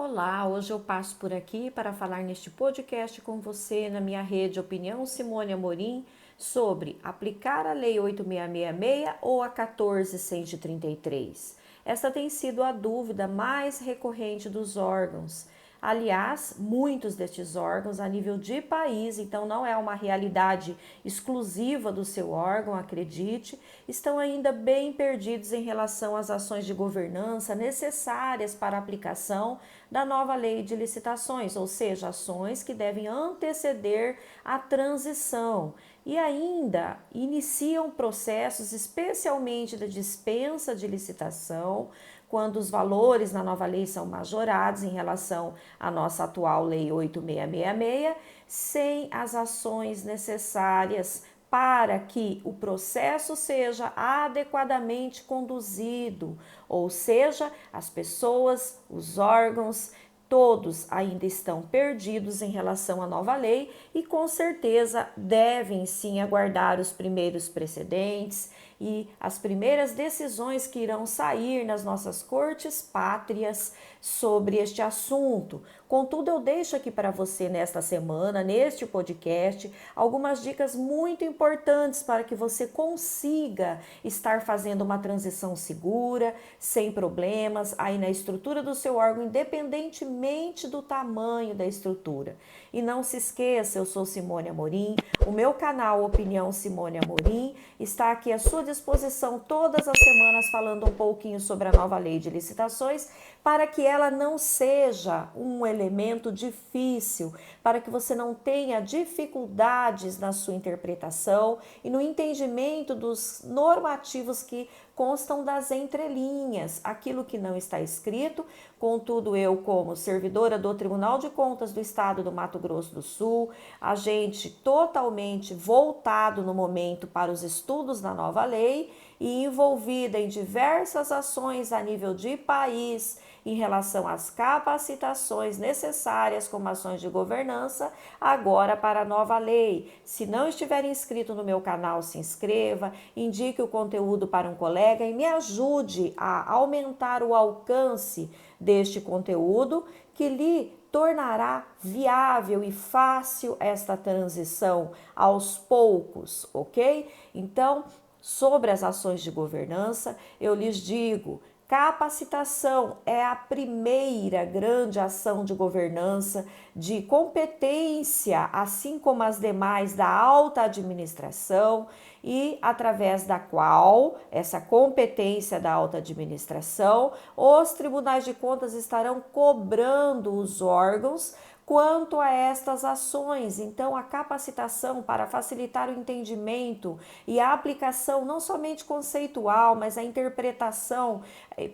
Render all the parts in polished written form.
Olá, hoje eu passo por aqui para falar neste podcast com você na minha rede Opinião Simone Amorim sobre aplicar a Lei 8666 ou a 14.133. Esta tem sido a dúvida mais recorrente dos órgãos. Aliás, muitos destes órgãos a nível de país, então não é uma realidade exclusiva do seu órgão, acredite, estão ainda bem perdidos em relação às ações de governança necessárias para a aplicação da nova lei de licitações, ou seja, ações que devem anteceder a transição e ainda iniciam processos, especialmente da dispensa de licitação, quando os valores na nova lei são majorados em relação à nossa atual Lei 8666, sem as ações necessárias para que o processo seja adequadamente conduzido, ou seja, as pessoas, os órgãos, todos ainda estão perdidos em relação à nova lei e com certeza devem sim aguardar os primeiros precedentes e as primeiras decisões que irão sair nas nossas cortes pátrias sobre este assunto. Contudo, eu deixo aqui para você nesta semana, neste podcast, algumas dicas muito importantes para que você consiga estar fazendo uma transição segura, sem problemas, aí na estrutura do seu órgão, independentemente do tamanho da estrutura. E não se esqueça, eu sou Simone Amorim, o meu canal Opinião Simone Amorim está aqui à sua disposição todas as semanas falando um pouquinho sobre a nova lei de licitações para que ela não seja um elemento difícil, para que você não tenha dificuldades na sua interpretação e no entendimento dos normativos que constam das entrelinhas, aquilo que não está escrito. Contudo, eu, como servidora do Tribunal de Contas do Estado do Mato Grosso do Sul, agente totalmente voltado no momento para os estudos da nova lei e envolvida em diversas ações a nível de país em relação às capacitações necessárias como ações de governança, agora para a nova lei. Se não estiver inscrito no meu canal, se inscreva, indique o conteúdo para um colega e me ajude a aumentar o alcance deste conteúdo que lhe tornará viável e fácil esta transição aos poucos, ok? Então, sobre as ações de governança, eu lhes digo, capacitação é a primeira grande ação de governança, de competência, assim como as demais da alta administração, e através da qual, essa competência da alta administração, os tribunais de contas estarão cobrando os órgãos quanto a estas ações. Então, a capacitação para facilitar o entendimento e a aplicação não somente conceitual, mas a interpretação,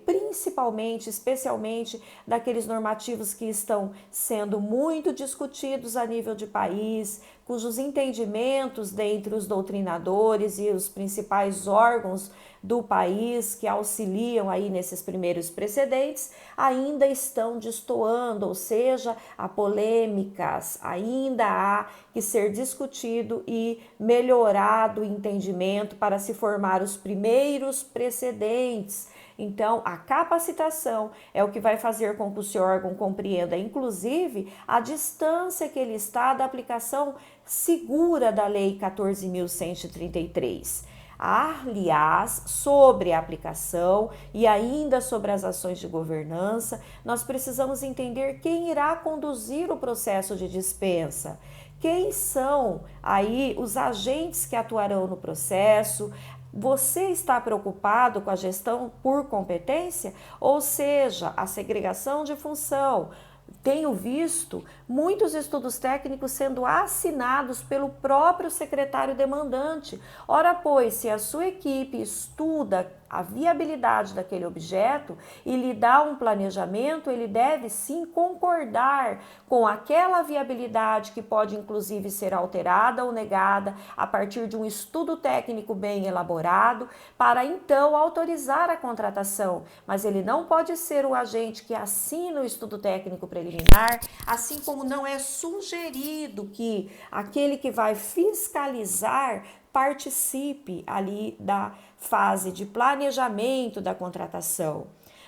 principalmente, especialmente, daqueles normativos que estão sendo muito discutidos a nível de país, cujos entendimentos dentre os doutrinadores e os principais órgãos do país que auxiliam aí nesses primeiros precedentes ainda estão destoando, ou seja, há polêmicas, ainda há que ser discutido e melhorado o entendimento para se formar os primeiros precedentes. Então, a capacitação é o que vai fazer com que o seu órgão compreenda, inclusive, a distância que ele está da aplicação segura da Lei 14.133. Aliás, sobre a aplicação e ainda sobre as ações de governança, nós precisamos entender quem irá conduzir o processo de dispensa. Quem são aí os agentes que atuarão no processo? Você está preocupado com a gestão por competência? Ou seja, a segregação de função. Tenho visto muitos estudos técnicos sendo assinados pelo próprio secretário demandante. Ora, pois, se a sua equipe estuda a viabilidade daquele objeto e lhe dá um planejamento, ele deve sim concordar com aquela viabilidade que pode inclusive ser alterada ou negada a partir de um estudo técnico bem elaborado, para então autorizar a contratação. Mas ele não pode ser o agente que assina o estudo técnico preliminar, assim como não é sugerido que aquele que vai fiscalizar participe ali da fase de planejamento da contratação.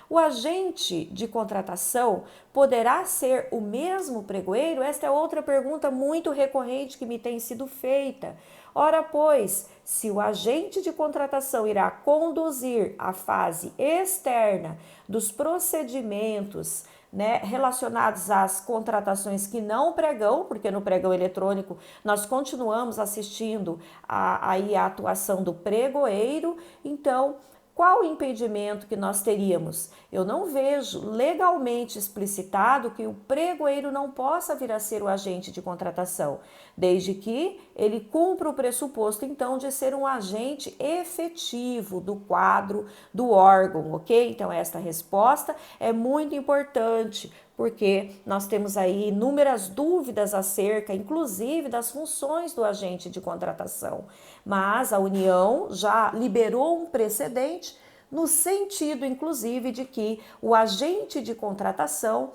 O agente de contratação poderá ser o mesmo pregoeiro? Esta é outra pergunta muito recorrente que me tem sido feita. Ora, pois, se o agente de contratação irá conduzir a fase externa dos procedimentos, né, relacionados às contratações que não pregão, porque no pregão eletrônico nós continuamos assistindo aí a atuação do pregoeiro, então qual o impedimento que nós teríamos? Eu não vejo legalmente explicitado que o pregoeiro não possa vir a ser o agente de contratação, desde que ele cumpra o pressuposto, então, de ser um agente efetivo do quadro do órgão, ok? Então, esta resposta é muito importante, porque nós temos aí inúmeras dúvidas acerca, inclusive, das funções do agente de contratação. Mas a União já liberou um precedente no sentido, inclusive, de que o agente de contratação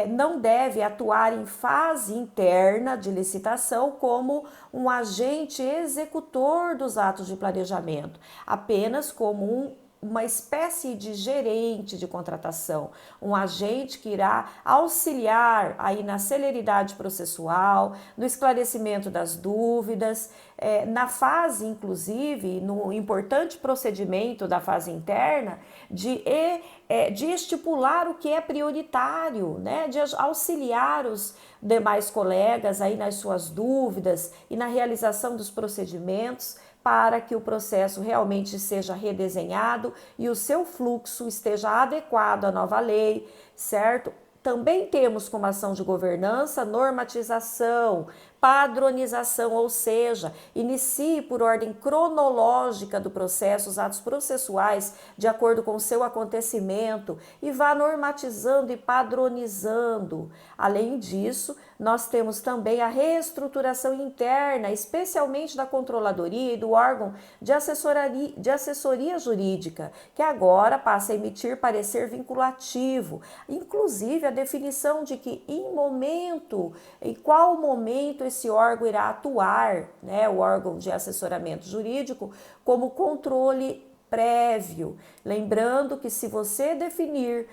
não deve atuar em fase interna de licitação como um agente executor dos atos de planejamento, apenas como uma espécie de gerente de contratação, um agente que irá auxiliar aí na celeridade processual, no esclarecimento das dúvidas, na fase, inclusive, no importante procedimento da fase interna, de estipular o que é prioritário, né? De auxiliar os demais colegas aí nas suas dúvidas e na realização dos procedimentos, para que o processo realmente seja redesenhado e o seu fluxo esteja adequado à nova lei, certo? Também temos como ação de governança normatização, padronização, ou seja, inicie por ordem cronológica do processo os atos processuais de acordo com o seu acontecimento e vá normatizando e padronizando. Além disso, nós temos também a reestruturação interna, especialmente da controladoria e do órgão de assessoria jurídica, que agora passa a emitir parecer vinculativo, inclusive a definição de que em qual momento esse órgão irá atuar, né, o órgão de assessoramento jurídico, como controle prévio. Lembrando que se você definir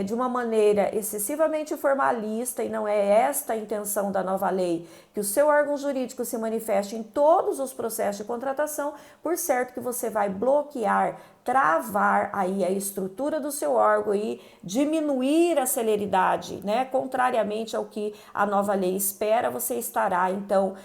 de uma maneira excessivamente formalista, e não é esta a intenção da nova lei, que o seu órgão jurídico se manifeste em todos os processos de contratação, por certo que você vai bloquear, travar aí a estrutura do seu órgão e diminuir a celeridade, né? Contrariamente ao que a nova lei espera, você estará então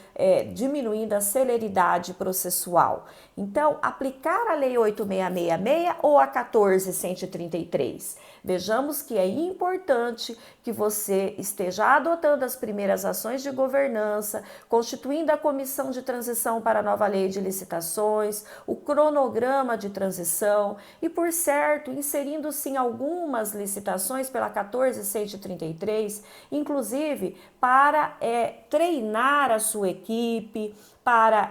diminuindo a celeridade processual. Então, aplicar a lei 8666 ou a 14.133? Vejamos que é importante que você esteja adotando as primeiras ações de governança, constituindo a comissão de transição para a nova lei de licitações, o cronograma de transição e, por certo, inserindo sim algumas licitações pela 14.133, inclusive para treinar a sua equipe, para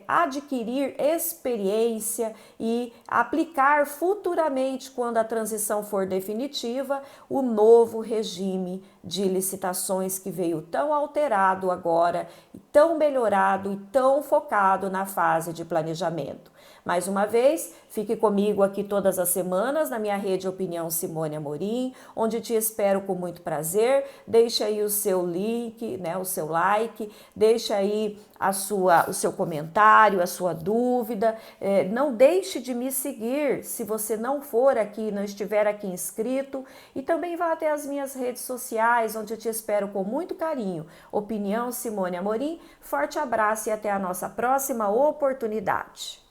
adquirir experiência e aplicar futuramente, quando a transição for definitiva, o novo regime de licitações que veio tão alterado agora, tão melhorado e tão focado na fase de planejamento. Mais uma vez, fique comigo aqui todas as semanas na minha rede Opinião Simone Amorim, onde te espero com muito prazer. Deixe aí o seu link, né, o seu like, deixe aí o seu comentário, a sua dúvida. Não deixe de me seguir se você não for aqui, não estiver aqui inscrito, e também vá até as minhas redes sociais, onde eu te espero com muito carinho. Opinião Simone Amorim, forte abraço e até a nossa próxima oportunidade.